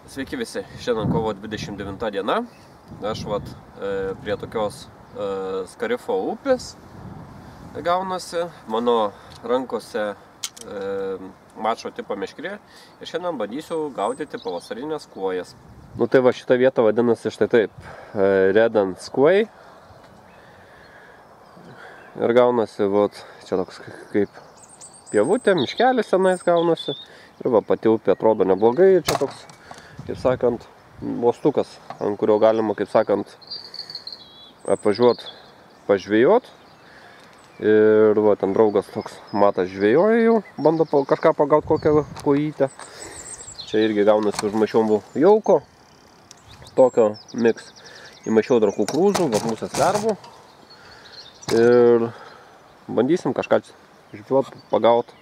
Sveiki visi, šiandien kovo 29 diena. Aš prie tokios Skarifo upės gaunasi. Mano rankose mačo tipo meškerė ir šiandien bandysiu gaudyti pavasarinės kuojas. Nu tai va, šita vieta vadinasi štai taip, Red and Squay. Ir gaunasi, čia toks kaip pievutė, miškelis senais gaunasi. Ir va, pati upė atrodo neblogai, ir čia toks, kaip sakant, uostukas, ant kurio galima, kaip sakant, apvažiuot, pažvėjot. Ir va, ten draugas toks matas žvėjoja jau, bando kažką pagaut kokią kojytę. Čia irgi gaunasi užmaišiau jauko, tokio miks. Įmaišiau dar kukurūzų, va, musės lervų. Ir bandysim kažką žvėt, pagaut.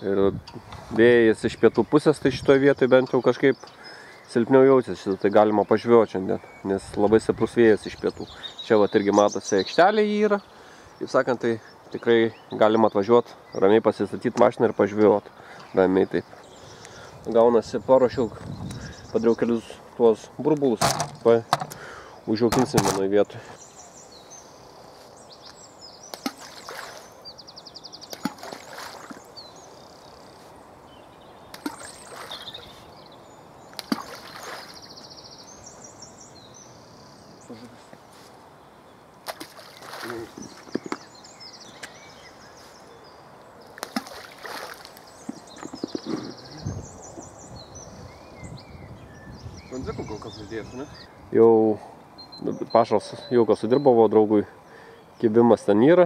Ir vėjas iš pietų pusės, tai šitoje vietoje bent jau kažkaip silpniau jaučiasi, tai galima pažvėti šiandien, nes labai stiprus vėjas iš pietų. Čia vat irgi matosi aikštelė yra, kaip sakant, tai tikrai galima atvažiuoti, ramiai pasistatyti mašiną ir pažvėti, ramiai taip. Gaunasi, paruošiau, padariau kelius tuos burbulus, užjaukinsim vienoj vietoj. Bandžiakų kol kas uždėjęs, ne? Jau pašas jaukas sudirbavo draugui, kibimas ten yra,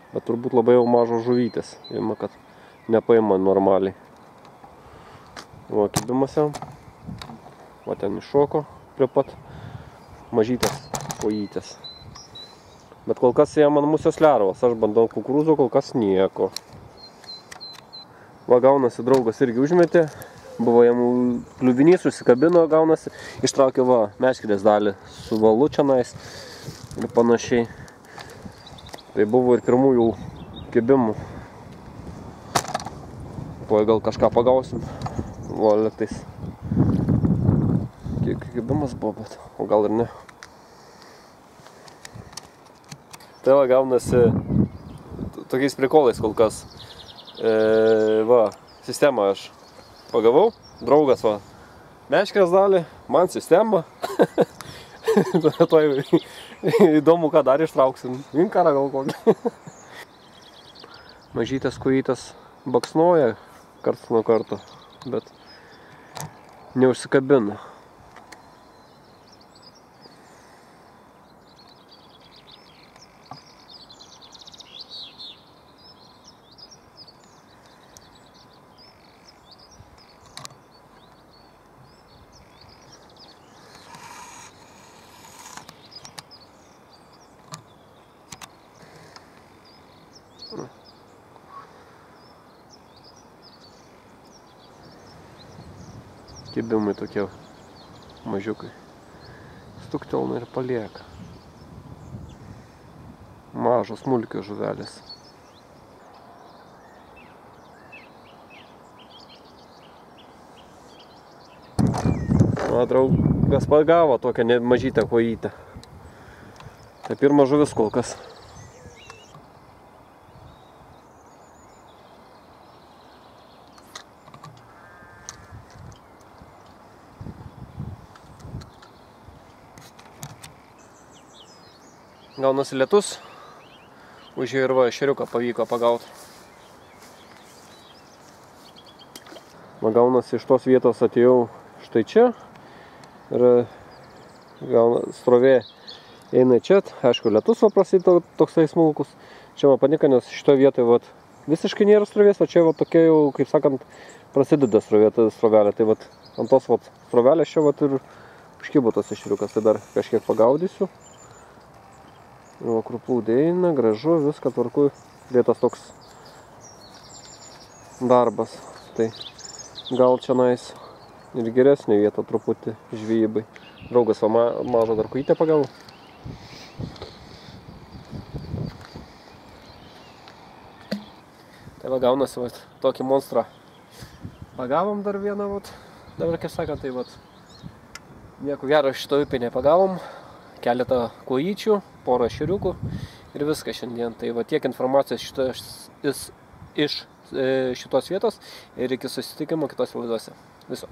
bet turbūt labai jau mažos žuvytės, įma, kad nepaima normaliai. Va, kibimas jam, va ten iššoko prie pat mažytės kojytės. Bet kol kas jam ant musės lervos, aš bandau kukurūzo, kol kas nieko. Va, gaunasi, draugas irgi užmetė. Buvo jam kliuvinys, užsikabino, gaunasi, ištraukė va, meškerės dalį su valu čionais ir panašiai. Tai buvo ir pirmųjų kibimų. Po gal kažką pagausim, va, lėktais. Kiek kibimas buvo, bet o gal ir ne. Tai va, gaunasi tokiais prikolais kol kas. Va, sistemą aš pagavau, draugas va, meškerės dalį, man sistema. Toj įdomu, ką dar ištrauksim, vinkarą gal kokį. Mažytės kojytės baksnoja karts nuo karto, bet neužsikabina. Kibimai tokie mažiukai. Stuktelna ir palieka. Mažos smulkios žuvelės. Na, draugas pagavo tokią mažytę kojytę. Tai pirma žuvis kol kas. Gaunasi lietus, užėjo ir va, šeriuką pavyko pagauti. Gaunasi iš tos vietos atėjau štai čia ir strovė eina čia, aišku, lietus va prasideda toksai smulkus. Čia va panika, nes šitoje vietoje va, visiškai nėra strovės, o čia va tokia jau, kaip sakant, prasideda strovelė. Tai va ant tos va strovelės čia va ir užkibo tas šeriukas, tai dar kažkiek pagaudysiu. O kruplūdė eina, gražu, viską tvarku, dėtas toks darbas. Tai gal čionais ir geresnė vieta truputį žvejybai. Draugas va mažą dar kojytę pagavo. Tai va gaunasi va, tokį monstrą. Pagavom dar vieną, vat, dabar, kaip sakant, tai vat, nieko gero šito upė nepagavom, keletą kojyčių, porą šeriukų ir viskas šiandien. Tai va tiek informacijos iš šitos vietos ir iki susitikimo kitose laidose. Viso.